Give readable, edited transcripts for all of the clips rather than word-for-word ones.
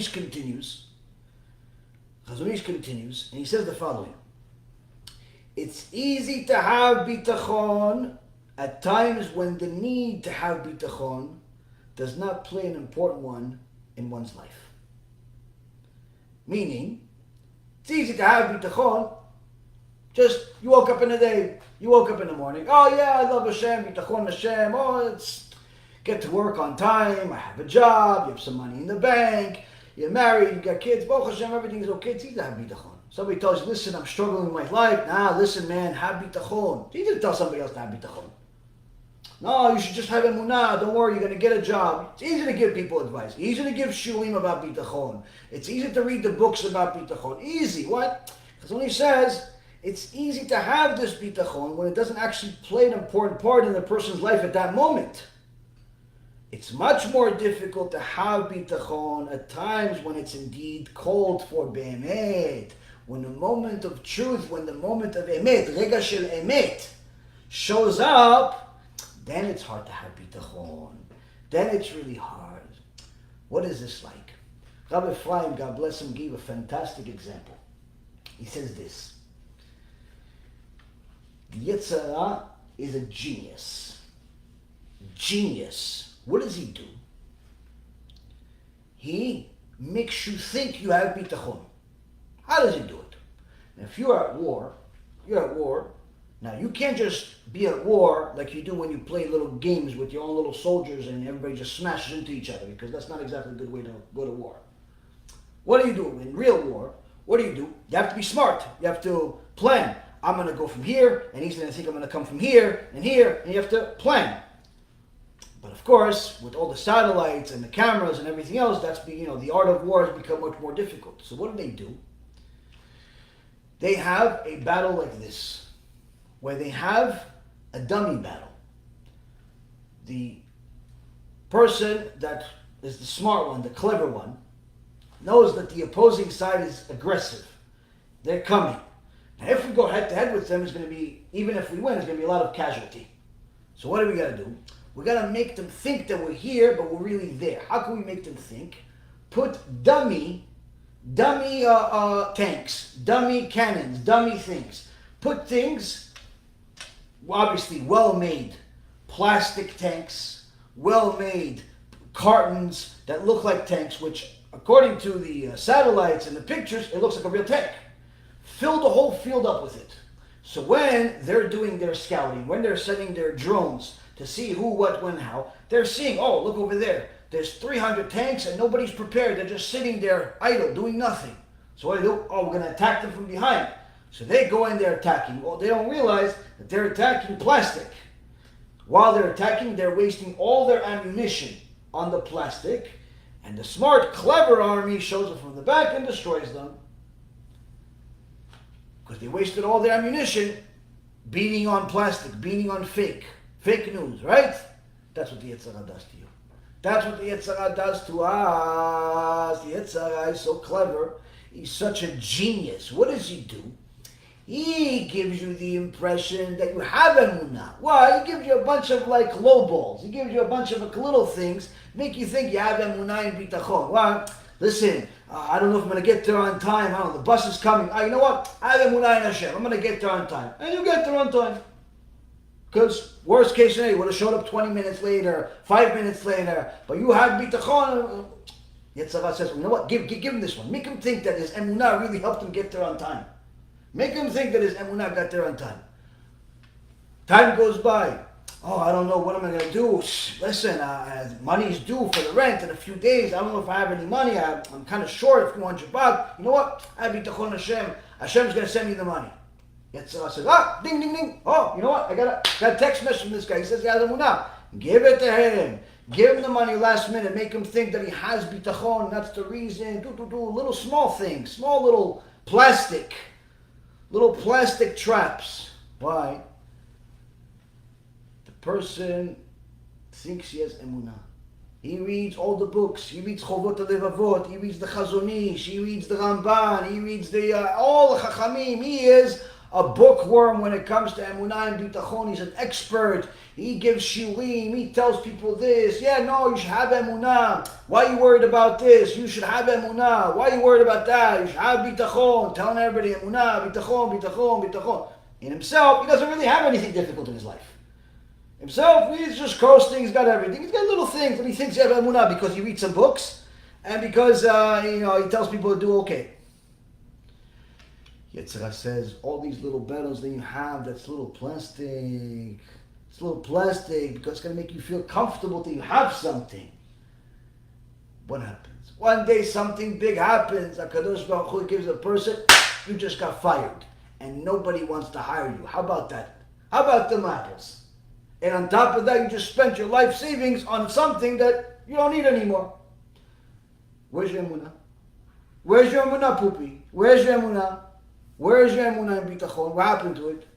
continues, and he says the following. It's easy to have bitachon at times when the need to have bitachon does not play an important one in one's life. Meaning, it's easy to have bitachon, just you woke up in the day, you woke up in the morning, oh yeah, I love Hashem, bitachon Hashem, oh, it's get to work on time, I have a job, you have some money in the bank, you're married, you got kids, Baruch Hashem, everything's okay, it's easy to have bitachon. Somebody tells you, listen, I'm struggling with my life. Nah, listen, man, have bitachon. It's easy to tell somebody else to have bitachon. No, you should just have emunah. Don't worry, you're going to get a job. It's easy to give people advice. Easy to give shulim about bitachon. It's easy to read the books about bitachon. Easy. What? Because when he says, it's easy to have this bitachon when it doesn't actually play an important part in the person's life at that moment. It's much more difficult to have bitachon at times when it's indeed called for be'emet. When the moment of truth, when the moment of emet, rega shel emet, shows up, then it's hard to have bitachon. Then it's really hard. What is this like? Rabbi Ephraim, God bless him, gave a fantastic example. He says this. The Yetzer Hara is a genius. Genius. What does he do? He makes you think you have bitachon. How does he do it? Now, if you're at war. Now, you can't just be at war like you do when you play little games with your own little soldiers and everybody just smashes into each other, because that's not exactly a good way to go to war. What do you do in real war? What do? You have to be smart. You have to plan. I'm going to go from here, and he's going to think I'm going to come from here, and you have to plan. But of course, with all the satellites and the cameras and everything else, the art of war has become much more difficult. So what do? They have a battle like this, where they have a dummy battle. The person that is the smart one, the clever one, knows that the opposing side is aggressive. They're coming. Now, if we go head to head with them, it's going to be, even if we win, it's going to be a lot of casualty. So what do we got to do? We got to make them think that we're here, but we're really there. How can we make them think? Put dummy tanks, dummy cannons, dummy things. Put things, obviously well-made plastic tanks, well-made cartons that look like tanks, which according to the satellites and the pictures, it looks like a real tank. Fill the whole field up with it. So when they're doing their scouting, when they're sending their drones to see who, what, when, how, they're seeing, oh, look over there. There's 300 tanks and nobody's prepared. They're just sitting there idle, doing nothing. So what do they do? Oh, we're going to attack them from behind. So they go in there attacking. Well, they don't realize that they're attacking plastic. While they're attacking, they're wasting all their ammunition on the plastic. And the smart, clever army shows up from the back and destroys them. Because they wasted all their ammunition beating on plastic, beating on fake news, right? That's what the Yetzer Hara does to you. That's what the Yetzer Hara does to us. The Yetzer Hara is so clever. He's such a genius. What does he do? He gives you the impression that you have emunah. Why? He gives you a bunch of low balls. He gives you a bunch of little things, make you think you have emunah and bitachon. Why? Listen, I don't know if I'm going to get there on time. I don't know, the bus is coming. You know what? I have emunah in Hashem. I'm going to get there on time. And you get there on time. Because worst case scenario, you would have showed up 20 minutes later, 5 minutes later, but you had bitachon. Yetzer Hara says, you know what? Give him this one. Make him think that his emunah really helped him get there on time. Make him think that his emunah got there on time. Time goes by. Oh, I don't know what am I going to do. Listen, money's due for the rent in a few days. I don't know if I have any money. I'm kind of short of 200 baht. You know what? I have bitachon Hashem. Hashem's going to send me the money. Yetzer Hara says, ding, ding, ding. Oh, you know what? I got a text message from this guy. He says he has emunah. Give it to him. Give him the money last minute. Make him think that he has bitachon. That's the reason. Do. Little small things. Small little plastic traps. Why? The person thinks he has emunah. He reads all the books. He reads Chovot HaLevavot. He reads the Chazon Ish. He reads the Ramban. He reads all the Chachamim. He is a bookworm when it comes to emunah and bitachon. He's an expert. He gives shiurim. He tells people this. Yeah, no, you should have emunah. Why are you worried about this? You should have emunah. Why are you worried about that? You should have bitachon. Telling everybody emunah, bitachon, bitachon, bitachon. In himself, he doesn't really have anything difficult in his life. Himself, he's just coasting. He's got everything. He's got little things, but he thinks he has emunah because he reads some books and because he tells people to do okay. Yetzirah says, all these little battles that you have, that's little plastic. It's little plastic because it's going to make you feel comfortable that you have something. What happens? One day something big happens. HaKadosh Baruch Hu gives a person, you just got fired. And nobody wants to hire you. How about that? How about them apples? And on top of that, you just spent your life savings on something that you don't need anymore. Where's your emunah? Where's your emunah, Pupi? Where's your emunah? Where's your emunah in bitachon? What happened to it?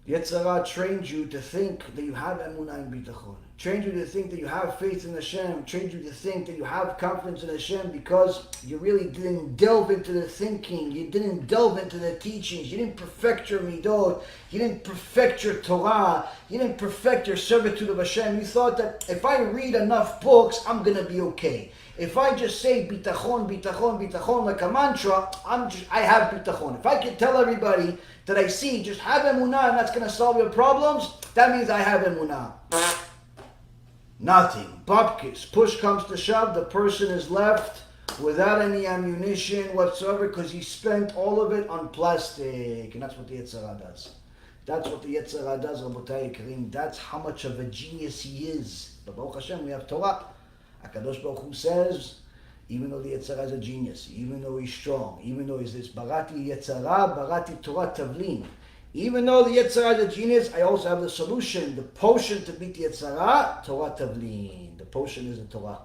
Yetzirah trained you to think that you have emunah in bitachon. Trained you to think that you have faith in Hashem. Trained you to think that you have confidence in Hashem because you really didn't delve into the thinking. You didn't delve into the teachings. You didn't perfect your midot. You didn't perfect your Torah. You didn't perfect your servitude of Hashem. You thought that if I read enough books, I'm going to be okay. If I just say bitachon, bitachon, bitachon like a mantra, I have bitachon. If I can tell everybody that I see, just have emunah and that's going to solve your problems, that means I have emunah. Nothing. Bupkis. Push comes to shove, the person is left without any ammunition whatsoever because he spent all of it on plastic. And that's what the Yetzirah does. That's what the Yetzirah does, Rabotai Karim. That's how much of a genius he is. But Baruch Hashem, we have Torah. HaKadosh Baruch Hu says, even though the Yetzirah is a genius, even though he's strong, even though he's this, Barati Yetzirah, Barati Torah Tavlin. Even though the Yetzirah is a genius, I also have the solution, the potion to beat the Yetzirah, Torah Tavlin. The potion is the Torah.